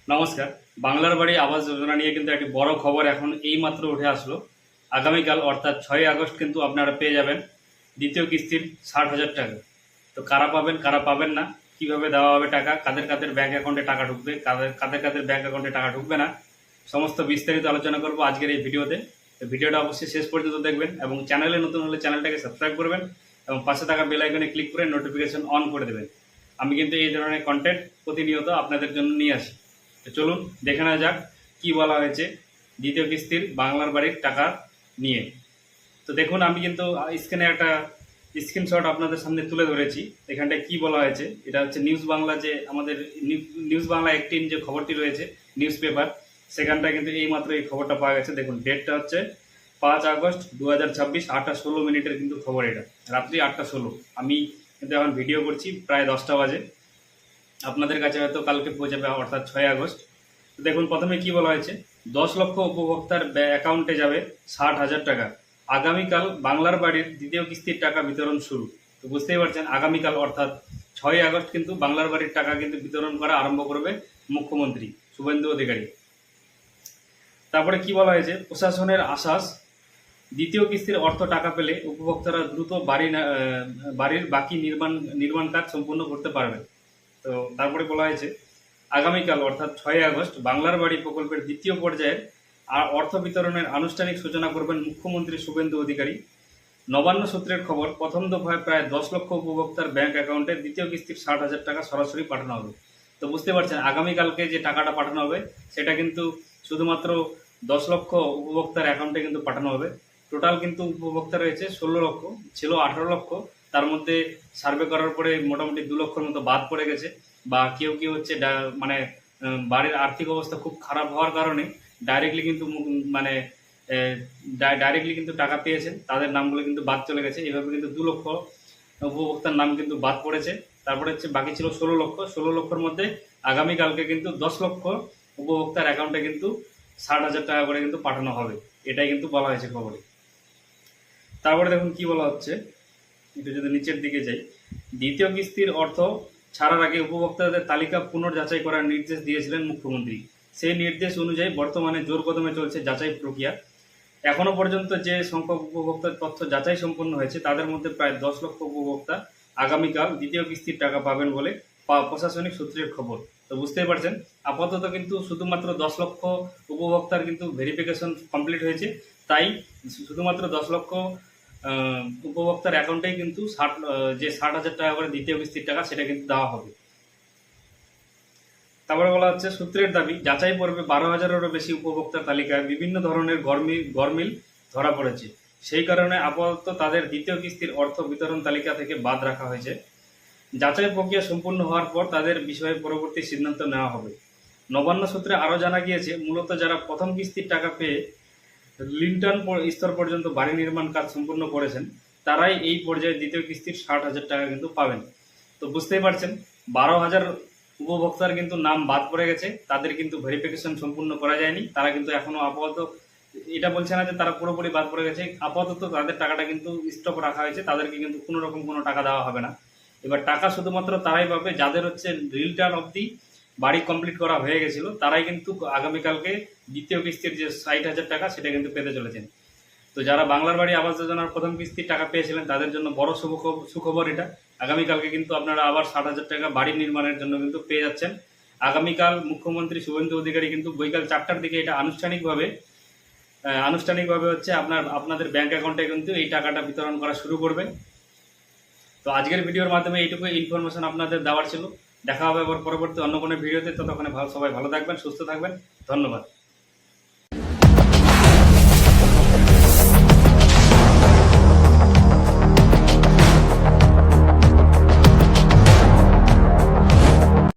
নমস্কার। বাংলার বাড়ি আবাস যোজনা নিয়ে কিন্তু একটি বড় খবর এখন এইমাত্র উঠে আসলো। আগামীকাল অর্থাৎ 6ই আগস্ট কিন্তু আপনারা পেয়ে যাবেন দ্বিতীয় কিস্তির 60,000 টাকা। তো কারা পাবেন কারা পাবেন না, কিভাবে দেওয়া হবে টাকা, কাদের কাদের ব্যাংক অ্যাকাউন্টে টাকা ঢুকবে, কাদের কাদের কাদের ব্যাংক অ্যাকাউন্টে টাকা ঢুকবে না, সমস্ত বিস্তারিত আলোচনা করব আজকের এই ভিডিওতে। তো ভিডিওটা অবশ্যই শেষ পর্যন্ত দেখবেন এবং চ্যানেলে নতুন হলে চ্যানেলটাকে সাবস্ক্রাইব করবেন এবং পাশে থাকা বেল আইকনে ক্লিক করে নোটিফিকেশন অন করে দেবেন। আমি কিন্তু এই ধরনের কন্টেন্ট প্রতিনিয়ত আপনাদের জন্য নিয়ে আসি। তো চলুন দেখে নেওয়া যাক কি বলা হয়েছে দ্বিতীয় কিস্তির বাংলার বাড়ির টাকা নিয়ে। তো দেখুন, আমি কিন্তু স্ক্রিনে একটা স্ক্রিনশট আপনাদের সামনে তুলে ধরেছি। এখানটায় কি বলা হয়েছে, এটা হচ্ছে নিউজ বাংলা, যে আমাদের নিউজ বাংলা 18 যে খবরটি রয়েছে নিউজ পেপার, সেখানটায় কিন্তু এইমাত্র এই খবরটা পাওয়া গেছে। দেখুন, ডেটটা হচ্ছে 5 আগস্ট 2026, 8:16 কিন্তু খবর, এটা রাত্রি 8:16। আমি কিন্তু এখন ভিডিও করছি প্রায় 10টা বাজে, আপনাদের কাছে হয়তো কালকে পৌঁছাবে অর্থাৎ 6 আগস্ট। দেখুন, প্রথমে কি বলা হয়েছে, 10 লক্ষ উপভোক্তার অ্যাকাউন্টে যাবে 60,000 টাকা। আগামীকাল বাংলার বাড়ির দ্বিতীয় কিস্তির টাকা বিতরণ শুরু। তো বুঝতেই পারছেন, আগামীকাল অর্থাৎ 6 আগস্ট কিন্তু বাংলার বাড়ির টাকা কিন্তু বিতরণ করা আরম্ভ করবে মুখ্যমন্ত্রী শুভেন্দু অধিকারী। তারপরে কি বলা হয়েছে, প্রশাসনের আশ্বাস, দ্বিতীয় কিস্তির অর্থ টাকা পেলে উপভোক্তারা দ্রুত বাড়ির বাকি নির্মাণ কাজ সম্পূর্ণ করতে পারবেন। তো তারপরে বলা হয়েছে, আগামীকাল অর্থাৎ 6 আগস্ট বাংলার বাড়ি প্রকল্পের দ্বিতীয় পর্যায়ের অর্থ বিতরণের আনুষ্ঠানিক সূচনা করবেন মুখ্যমন্ত্রী শুভেন্দু অধিকারী। নবান্ন সূত্রের খবর, প্রথম দফায় প্রায় 10 লক্ষ উপভোক্তার ব্যাংক অ্যাকাউন্টে দ্বিতীয় কিস্তির 60,000 টাকা সরাসরি পাঠানো হবে। তো বুঝতে পারছেন, আগামীকালকে যে টাকাটা পাঠানো হবে সেটা কিন্তু শুধুমাত্র 10 লক্ষ উপভোক্তার অ্যাকাউন্টে কিন্তু পাঠানো হবে। টোটাল কিন্তু উপভোক্তা রয়েছে 16 লক্ষ, ছিল 18 লক্ষ। তার মধ্যে সার্ভে করার পরে মোটামুটি 2 লক্ষর মতো বাদ পড়ে গেছে, বা কেউ কেউ হচ্ছে মানে বাড়ির আর্থিক অবস্থা খুব খারাপ হওয়ার কারণে ডাইরেক্টলি কিন্তু মানে ডাইরেক্টলি কিন্তু টাকা পেয়েছেন, তাদের নামগুলো কিন্তু বাদ চলে গেছে। এভাবে কিন্তু 2 লক্ষ উপভোক্তার নাম কিন্তু বাদ পড়েছে। তারপরে হচ্ছে বাকি ছিল 16 লক্ষ। 16 লক্ষর মধ্যে আগামীকালকে কিন্তু 10 লক্ষ উপভোক্তার অ্যাকাউন্টে কিন্তু 60,000 টাকা করে কিন্তু পাঠানো হবে, এটাই কিন্তু বলা হয়েছে খবরে। তারপরে দেখুন কি বলা হচ্ছে, একটু যদি নিচের দিকে যাই, দ্বিতীয় কিস্তির অর্থ ছাড়ার আগে উপভোক্তাদের তালিকা পুনর্যাচাই করার নির্দেশ দিয়েছিলেন মুখ্যমন্ত্রী। সেই নির্দেশ অনুযায়ী বর্তমানে জোর কদমে চলছে যাচাই প্রক্রিয়া। এখনো পর্যন্ত যে সংখ্যক উপভোক্তার তথ্য যাচাই সম্পন্ন হয়েছে তাদের মধ্যে প্রায় 10 লক্ষ উপভোক্তা আগামীকাল দ্বিতীয় কিস্তির টাকা পাবেন বলে প্রশাসনিক সূত্রের খবর। তো বুঝতেই পারছেন, আপাতত কিন্তু শুধুমাত্র 10 লক্ষ উপভোক্তার কিন্তু ভেরিফিকেশন কমপ্লিট হয়েছে, তাই শুধুমাত্র 10 লক্ষ উপভোক্তার অ্যাকাউন্টেই কিন্তু 60,000 টাকা করে দ্বিতীয় কিস্তির টাকা সেটা কিন্তু দেওয়া হবে। তারপরে বলা হচ্ছে, সূত্রের দাবি, যাচাই পর্বে 12,000-এরও বেশি উপভোক্তার তালিকায় বিভিন্ন ধরনের গরমিল ধরা পড়েছে। সেই কারণে আপাতত তাদের দ্বিতীয় কিস্তির অর্থ বিতরণ তালিকা থেকে বাদ রাখা হয়েছে। যাচাই প্রক্রিয়া সম্পূর্ণ হওয়ার পর তাদের বিষয়ে পরবর্তী সিদ্ধান্ত নেওয়া হবে। নবান্ন সূত্রে আরও জানা গিয়েছে, মূলত যারা প্রথম কিস্তির টাকা পেয়ে লিন্টন স্তর পর্যন্ত বাড়ি নির্মাণ কাজ সম্পূর্ণ করেছেন তারাই এই পর্যায়ে দ্বিতীয় কিস্তির 60,000 টাকা কিন্তু পাবেন। তো বুঝতেই পারছেন, 12,000 উপভোক্তার কিন্তু নাম বাদ পড়ে গেছে, তাদের কিন্তু ভেরিফিকেশন সম্পূর্ণ করা যায়নি। তারা কিন্তু এখনো আপাতত এটা বলছে না যে তারা পুরোপুরি বাদ পড়ে গেছে, আপাতত তাদের টাকাটা কিন্তু স্টপ রাখা হয়েছে, তাদেরকে কিন্তু কোনো রকম কোনো টাকা দেওয়া হবে না। এবার টাকা শুধুমাত্র তারাই পাবে যাদের হচ্ছে রিটার্ন অবধি বাড়ি কমপ্লিট করা হয়ে গেছিল, তারাই কিন্তু আগামীকালকে দ্বিতীয় কিস্তির যে 60,000 টাকা সেটা কিন্তু পেতে চলেছেন। তো যারা বাংলার বাড়ি আবাস যোজনার প্রথম কিস্তির টাকা পেয়েছিলেন তাদের জন্য বড় সুখবর এটা। আগামীকালকে কিন্তু আপনারা আবার 60,000 টাকা বাড়ি নির্মাণের জন্য কিন্তু পেয়ে যাচ্ছেন। আগামীকাল মুখ্যমন্ত্রী শুভেন্দু অধিকারী কিন্তু বৈকাল 4টার দিকে এটা আনুষ্ঠানিকভাবে হচ্ছে আপনাদের ব্যাংক অ্যাকাউন্টে কিন্তু এই টাকাটা বিতরণ করা শুরু করবেন। তো আজকের ভিডিওর মাধ্যমে এইটুকু ইনফরমেশন আপনাদের দেওয়ার ছিল। দেখা হবে আবার পরবর্তী অন্য কোনো ভিডিওতে। ততক্ষণে সবাই ভালো থাকবেন, সুস্থ থাকবেন। ধন্যবাদ।